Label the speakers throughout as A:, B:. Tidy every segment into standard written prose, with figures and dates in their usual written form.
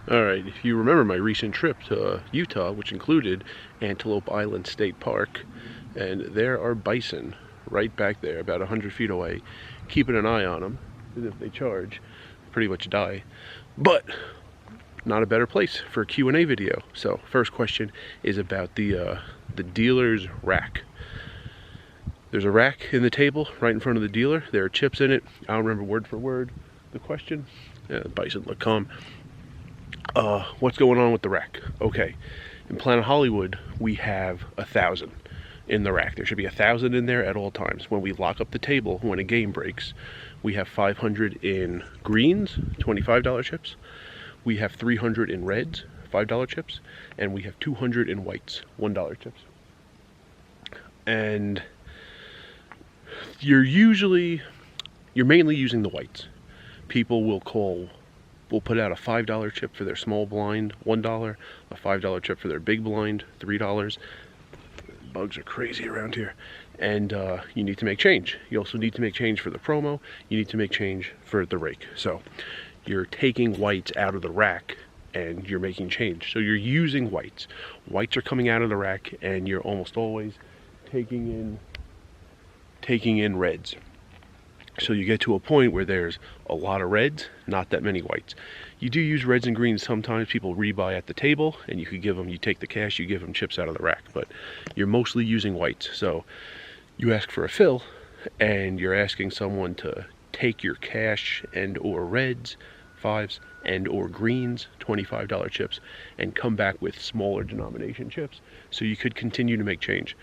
A: Alright, if you remember my recent trip to Utah, which included Antelope Island State Park, and there are bison right back there, about 100 feet away, keeping an eye on them, because if they charge, pretty much die. But not a better place for a Q&A video. So, first question is about the dealer's rack. There's a rack in the table right in front of the dealer. There are chips in it. I don't remember word for word the question. Bison look calm. What's going on with the rack? Okay, in Planet Hollywood, we have 1,000 in the rack. There should be 1,000 in there at all times. When we lock up the table, when a game breaks, we have 500 in greens, $25 chips. We have 300 in reds, $5 chips. And we have 200 in whites, $1 chips. And you're mainly using the whites. People will put out a $5 chip for their small blind, $1, a $5 chip for their big blind, $3. Bugs are crazy around here. And you need to make change. You also need to make change for the promo. You need to make change for the rake. So you're taking whites out of the rack and you're making change. So you're using whites. Whites are coming out of the rack and you're almost always taking in reds. So you get to a point where there's a lot of reds, not that many whites. You do use reds and greens sometimes. People rebuy at the table, and you take the cash, you give them chips out of the rack. But you're mostly using whites. So you ask for a fill, and you're asking someone to take your cash and or reds, 5s, and or greens, $25 chips, and come back with smaller denomination chips. So you could continue to make change.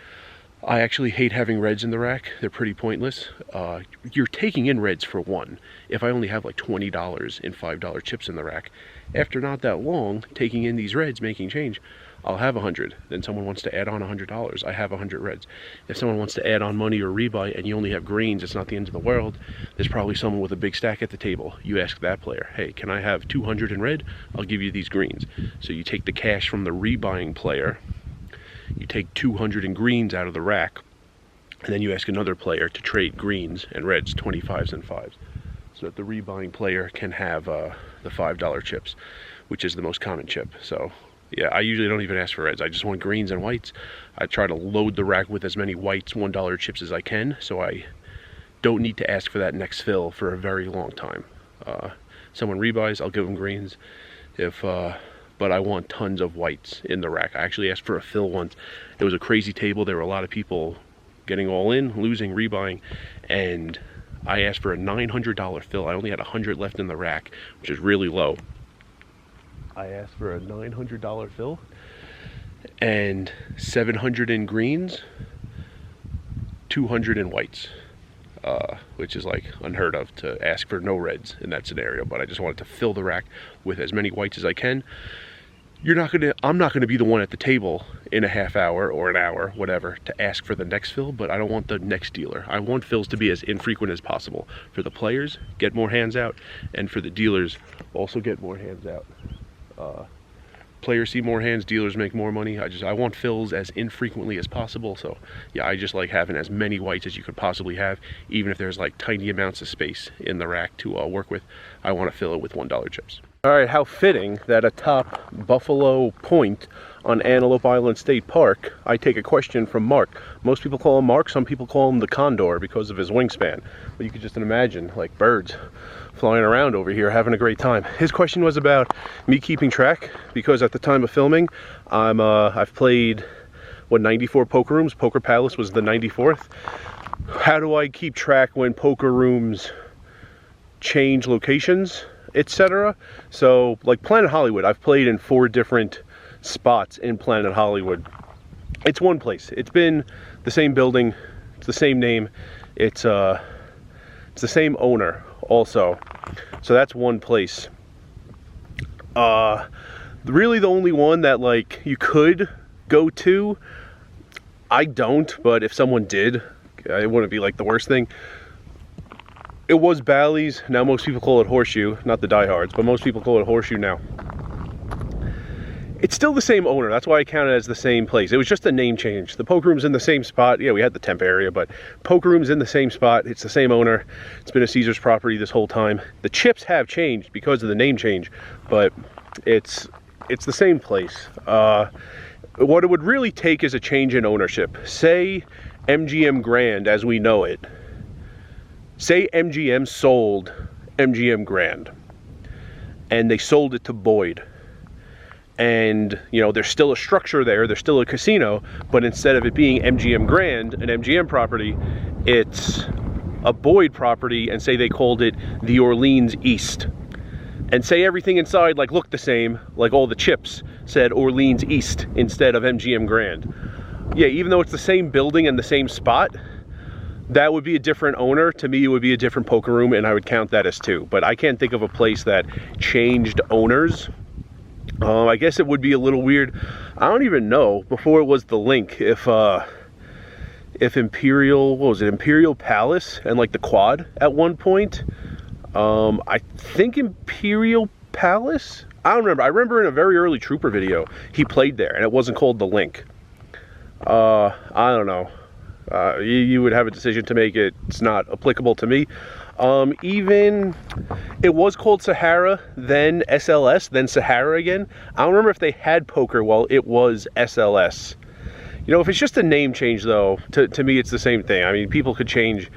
A: I actually hate having reds in the rack. They're pretty pointless. You're taking in reds for one. If I only have like $20 in $5 chips in the rack, after not that long, taking in these reds, making change, I'll have 100. Then someone wants to add on $100. I have 100 reds. If someone wants to add on money or rebuy and you only have greens, it's not the end of the world. There's probably someone with a big stack at the table. You ask that player, hey, can I have 200 in red? I'll give you these greens. So you take the cash from the rebuying player, you take 200 in greens out of the rack, and then you ask another player to trade greens and reds, 25s and 5s, so that the rebuying player can have the $5 chips, which is the most common chip. So yeah, I usually don't even ask for reds. I just want greens and whites. I try to load the rack with as many whites, $1 chips as I can, so I don't need to ask for that next fill for a very long time. Someone rebuys, I'll give them greens. But I want tons of whites in the rack. I actually asked for a fill once. It was a crazy table. There were a lot of people getting all in, losing, rebuying, and I asked for a $900 fill. I only had 100 left in the rack, which is really low. I asked for a $900 fill and 700 in greens, 200 in whites, which is like unheard of to ask for no reds in that scenario. But I just wanted to fill the rack with as many whites as I can. I'm not gonna be the one at the table in a half hour or an hour, whatever, to ask for the next fill, but I don't want the next dealer. I want fills to be as infrequent as possible. For the players, get more hands out, and for the dealers, also get more hands out. Players see more hands, dealers make more money. I want fills as infrequently as possible. So yeah, I just like having as many whites as you could possibly have, even if there's like tiny amounts of space in the rack to work with. I want to fill it with $1 chips. All right, how fitting that atop Buffalo Point on Antelope Island State Park, I take a question from Mark. Most people call him Mark, some people call him the Condor because of his wingspan. But you could just imagine, like birds flying around over here having a great time. His question was about me keeping track, because at the time of filming, I've played, 94 poker rooms. Poker Palace was the 94th. How do I keep track when poker rooms change locations, etc.? So, like Planet Hollywood, I've played in 4 different spots in Planet Hollywood. It's one place. It's been the same building, it's the same name, it's the same owner also. So that's one place. Really the only one that like you could go to, I don't, but if someone did, it wouldn't be like the worst thing. It was Bally's. Now most people call it Horseshoe, not the diehards, but most people call it Horseshoe now. It's still the same owner. That's why I count it as the same place. It was just a name change. The poker room's in the same spot. Yeah, we had the temp area, but poker room's in the same spot. It's the same owner. It's been a Caesars property this whole time. The chips have changed because of the name change, but It's the same place. What it would really take is a change in ownership. Say MGM Grand as we know it. Say MGM sold MGM Grand and they sold it to Boyd. And, you know, there's still a structure there, there's still a casino, but instead of it being MGM Grand, an MGM property, it's a Boyd property, and say they called it the Orleans East. And say everything inside like looked the same, like all the chips said Orleans East instead of MGM Grand. Yeah, even though it's the same building and the same spot, that would be a different owner. To me, it would be a different poker room, and I would count that as two. But I can't think of a place that changed owners. I guess it would be a little weird. I don't even know, before it was the Link, if Imperial, what was it, Imperial Palace and like the Quad at one point. I think Imperial Palace? I don't remember. I remember in a very early Trooper video, he played there, and it wasn't called the Link. I don't know. You would have a decision to make. It's not applicable to me. Even it was called Sahara, then SLS, then Sahara again. I don't remember if they had poker while it was SLS. You know, if it's just a name change though, to me it's the same thing. I mean, people could change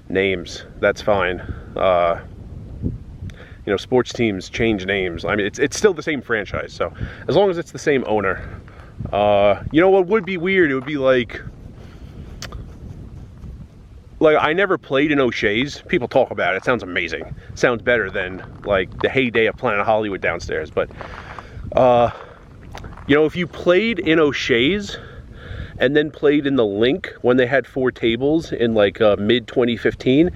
A: names. That's fine. You know, sports teams change names. I mean, it's still the same franchise. So as long as it's the same owner. You know what would be weird? It would be like I never played in O'Shea's. People talk about it. It sounds amazing. Sounds better than like the heyday of Planet Hollywood downstairs. But you know, if you played in O'Shea's and then played in the Link when they had 4 tables in like mid 2015,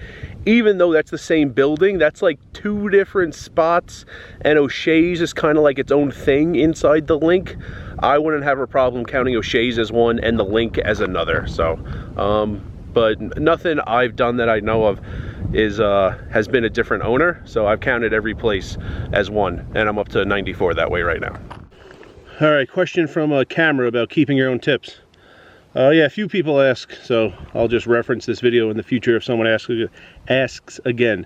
A: even though that's the same building, that's like 2 different spots, and O'Shea's is kind of like its own thing inside the Link. I wouldn't have a problem counting O'Shea's as one and the Link as another. So but nothing I've done that I know of is has been a different owner, so I've counted every place as one, and I'm up to 94 that way right now. All right, question from a camera about keeping your own tips. Yeah, a few people ask, so I'll just reference this video in the future if someone asks again.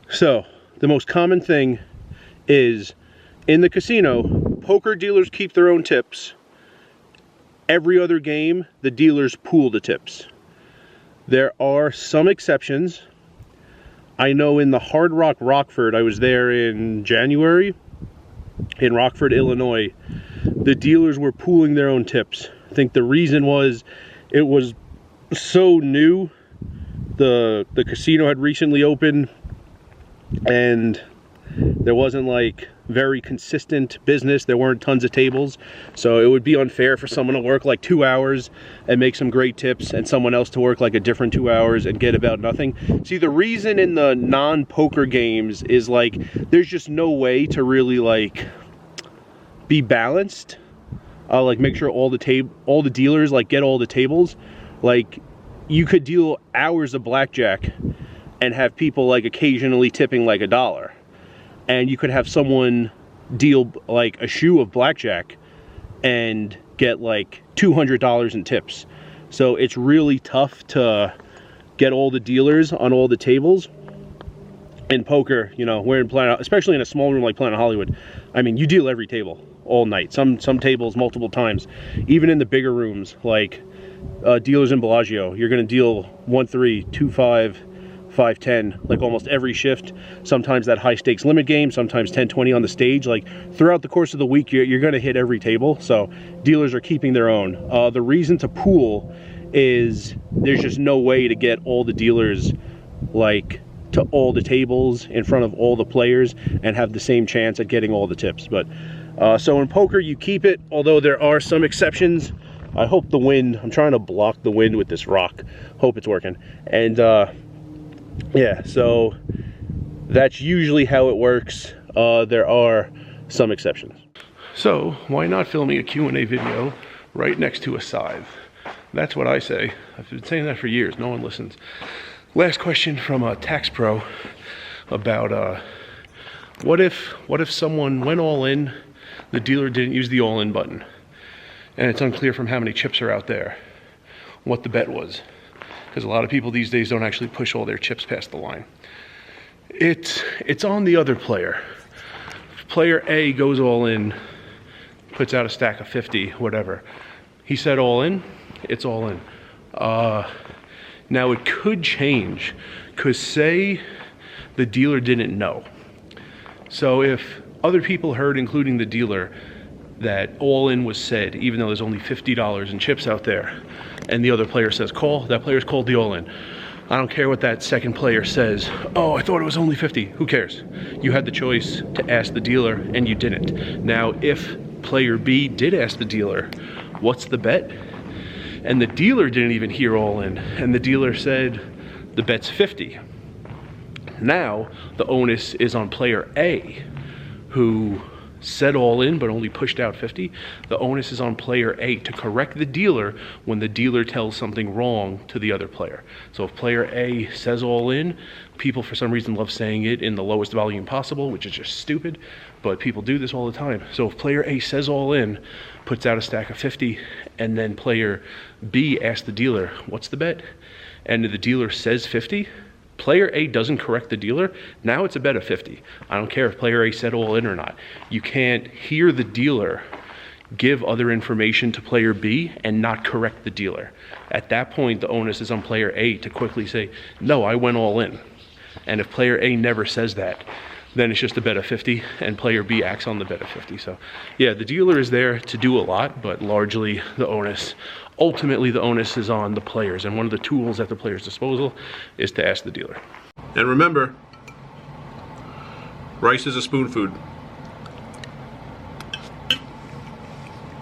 A: So, the most common thing is, in the casino, poker dealers keep their own tips. Every other game, the dealers pool the tips. There are some exceptions. I know in the Hard Rock Rockford, I was there in January, in Rockford, Illinois, the dealers were pooling their own tips. I think the reason was it was so new. The casino had recently opened, and there wasn't like very consistent business. There weren't tons of tables, so it would be unfair for someone to work like 2 hours and make some great tips, and someone else to work like a different 2 hours and get about nothing. See, the reason in the non-poker games is like there's just no way to really like be balanced. Like make sure all the dealers like get all the tables. Like you could deal hours of blackjack and have people like occasionally tipping like $1. And you could have someone deal like a shoe of blackjack and get like $200 in tips. So it's really tough to get all the dealers on all the tables. In poker, you know, we're in Planet, especially in a small room like Planet Hollywood, I mean, you deal every table all night. Some tables multiple times. Even in the bigger rooms, like dealers in Bellagio, you're going to deal 1-3, 2-5, 5-10, like almost every shift. Sometimes that high stakes limit game, sometimes 10-20 on the stage. Like throughout the course of the week, you're going to hit every table. So dealers are keeping their own. The reason to pool is there's just no way to get all the dealers like to all the tables in front of all the players and have the same chance at getting all the tips. But so in poker you keep it, although there are some exceptions. I hope the wind, I'm trying to block the wind with this rock, hope it's working. And yeah, so that's usually how it works. There are some exceptions. So why not filming a Q&A video right next to a scythe? That's what I say. I've been saying that for years, no one listens. Last question from a tax pro about what if someone went all in, the dealer didn't use the all in button, and it's unclear from how many chips are out there what the bet was, because a lot of people these days don't actually push all their chips past the line. It's on the other player. player A goes all in, puts out a stack of 50, whatever. He said all in, it's all in. Now it could change, because say the dealer didn't know. So if other people heard, including the dealer, that all in was said, even though there's only $50 in chips out there, and the other player says call, that player's called the all in. I don't care what that second player says. Oh, I thought it was only 50. Who cares? You had the choice to ask the dealer and you didn't. Now, if player B did ask the dealer, what's the bet? And the dealer didn't even hear all in, and the dealer said the bet's 50. Now the onus is on player A, who said all in but only pushed out 50. The onus is on player A to correct the dealer when the dealer tells something wrong to the other player. So if player A says all in, people for some reason love saying it in the lowest volume possible, which is just stupid, but people do this all the time. So if player A says all in, puts out a stack of 50, and then player B asks the dealer, what's the bet? And the dealer says 50, player A doesn't correct the dealer, now it's a bet of 50. I don't care if player A said all in or not. You can't hear the dealer give other information to player B and not correct the dealer. At that point, the onus is on player A to quickly say, no, I went all in. And if player A never says that, then it's just a bet of 50, and player B acts on the bet of 50. So yeah, the dealer is there to do a lot, but largely ultimately the onus is on the players, and one of the tools at the player's disposal is to ask the dealer. And remember, rice is a spoon food.